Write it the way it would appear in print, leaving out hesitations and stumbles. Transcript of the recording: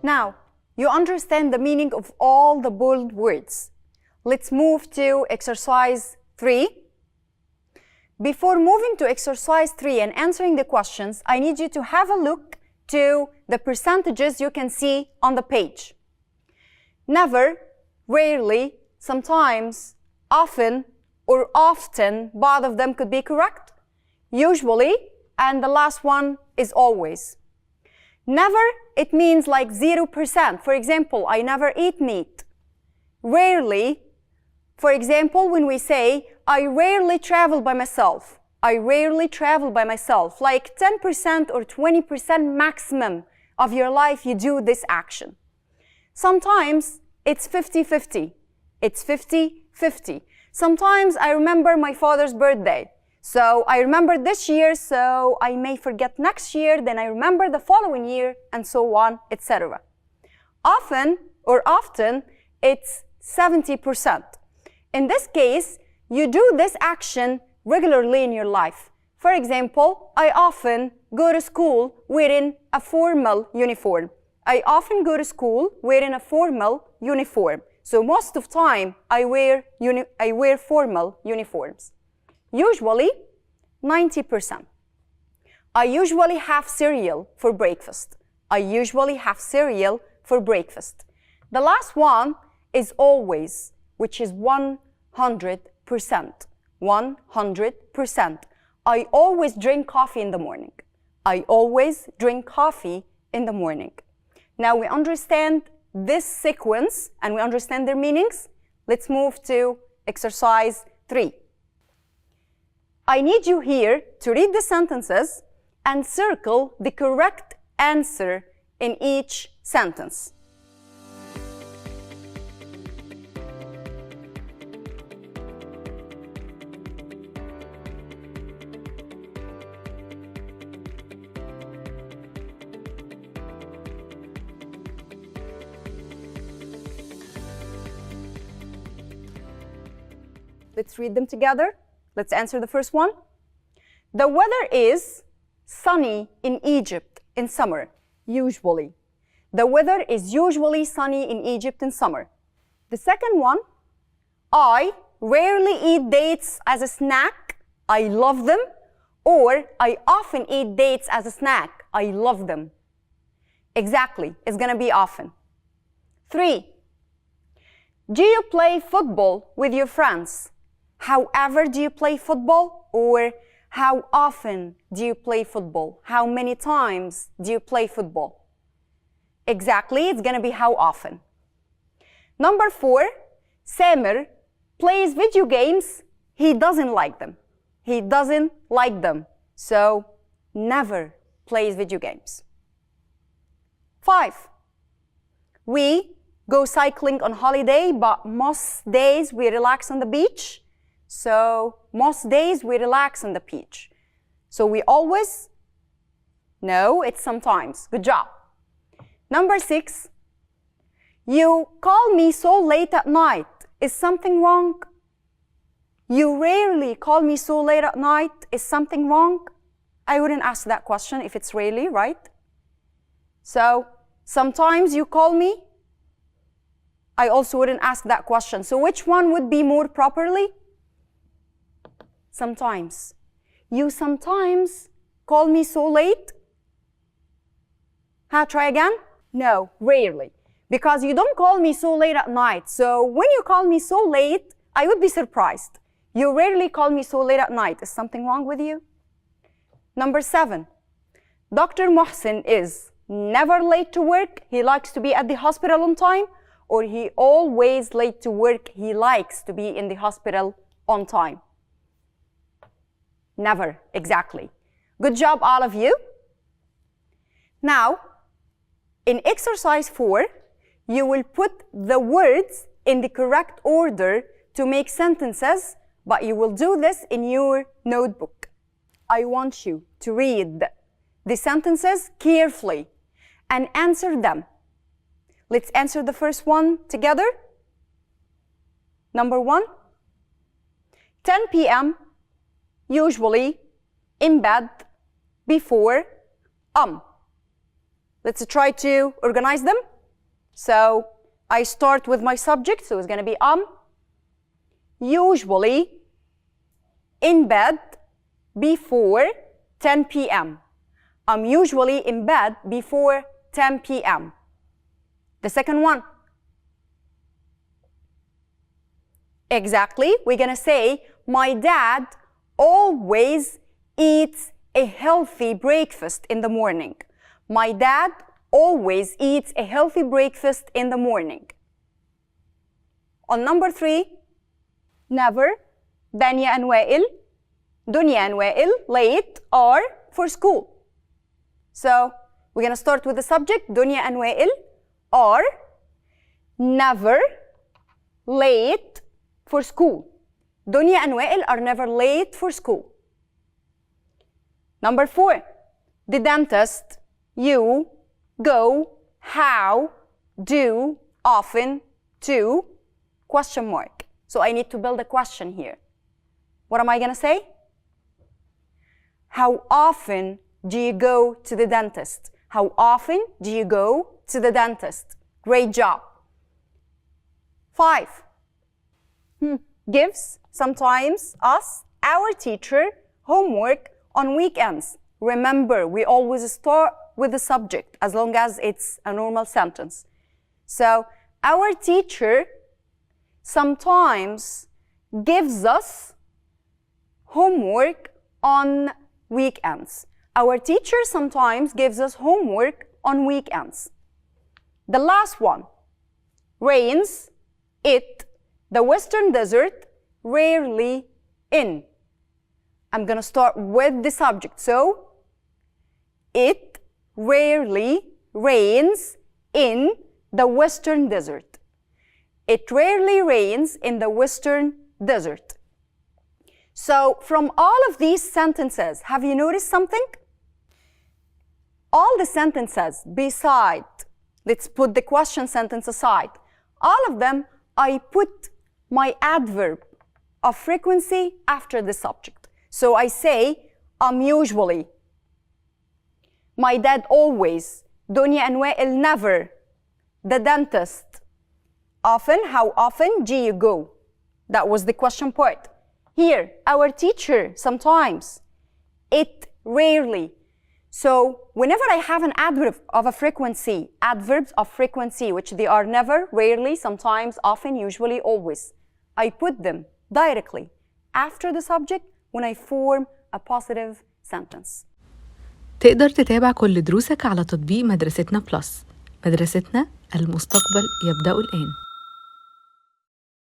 Now, you understand the meaning of all the bold words. Let's move to exercise 3. Before moving to exercise 3 and answering the questions, I need you to have a look to the percentages you can see on the page. Never, rarely, sometimes, often, or often, both of them could be correct. Usually, and the last one is always. Never, it means like 0%. For example, I never eat meat. Rarely, for example, when we say, I rarely travel by myself. I rarely travel by myself. Like 10% or 20% maximum of your life you do this action. Sometimes it's 50-50. It's 50-50. Sometimes I remember my father's birthday. So I remember this year, so I may forget next year, then I remember the following year, and so on, etc. Often, or often, it's 70%. In this case, you do this action regularly in your life. For example, I often go to school wearing a formal uniform. I often go to school wearing a formal uniform. So most of the time, I wear formal uniforms. Usually, 90%. I usually have cereal for breakfast. I usually have cereal for breakfast. The last one is always, which is 100%. 100%. I always drink coffee in the morning. I always drink coffee in the morning. Now we understand this sequence and we understand their meanings. Let's move to exercise 3. I need you here to read the sentences and circle the correct answer in each sentence. Let's read them together. Let's answer the first one. The weather is sunny in Egypt in summer, usually. The weather is usually sunny in Egypt in summer. The second one, I rarely eat dates as a snack. I love them. Or I often eat dates as a snack. I love them. Exactly, it's going to be often. 3. Do you play football with your friends? However, do you play football? Or how often do you play football? How many times do you play football? Exactly, it's going to be how often. Number 4, Samir plays video games. He doesn't like them. He doesn't like them. So, never plays video games. 5, we go cycling on holiday, but most days we relax on the beach. So, most days we relax on the beach. So, we always? No, it's sometimes. Good job. Number 6, you call me so late at night. Is something wrong? You rarely call me so late at night. Is something wrong? I wouldn't ask that question if it's rarely, right? So, sometimes you call me. I also wouldn't ask that question. So, which one would be more properly? Sometimes. You sometimes call me so late? Try again? No, rarely. Because you don't call me so late at night. So when you call me so late, I would be surprised. You rarely call me so late at night. Is something wrong with you? Number 7. Dr. Mohsen is never late to work. He likes to be at the hospital on time. Or he always late to work. He likes to be in the hospital on time. Never, exactly. Good job, all of you. Now, in exercise 4, you will put the words in the correct order to make sentences, but you will do this in your notebook. I want you to read the sentences carefully and answer them. Let's answer the first one together. Number 1, 10 p.m. usually in bed before Let's try to organize them. So I start with my subject, so it's going to be usually in bed before 10 p.m. I'm usually in bed before 10 p.m. The second one. Exactly, we're going to say, my dad always eats a healthy breakfast in the morning. My dad always eats a healthy breakfast in the morning. On number 3, never, Danya and Wael, Dunya and Wael, late are for school. So we're going to start with the subject. Dunya and Wael are never late for school. Dunya and Wael are never late for school. Number 4, the dentist, you, go, how, do, often, to, question mark. So I need to build a question here. What am I going to say? How often do you go to the dentist? How often do you go to the dentist? Great job. 5. Gives sometimes us, our teacher, homework on weekends. Remember, we always start with the subject as long as it's a normal sentence. So our teacher sometimes gives us homework on weekends. Our teacher sometimes gives us homework on weekends. The last one, rains, it, the Western Desert, rarely in. I'm going to start with the subject. So, it rarely rains in the Western Desert. It rarely rains in the Western Desert. So, from all of these sentences, have you noticed something? All the sentences beside, let's put the question sentence aside, all of them, I put my adverb of frequency after the subject. So I say, I'm usually. My dad always. Dunya and Wael never. The dentist. Often, how often do you go? That was the question part. Here, our teacher, sometimes. It, rarely. So whenever I have an adverb of a frequency, adverbs of frequency, which they are never, rarely, sometimes, often, usually, always, I put them directly after the subject when I form a positive sentence. تقدر تتابع كل دروسك على تطبيق مدرستنا بلس. مدرستنا، المستقبل يبدأ الآن.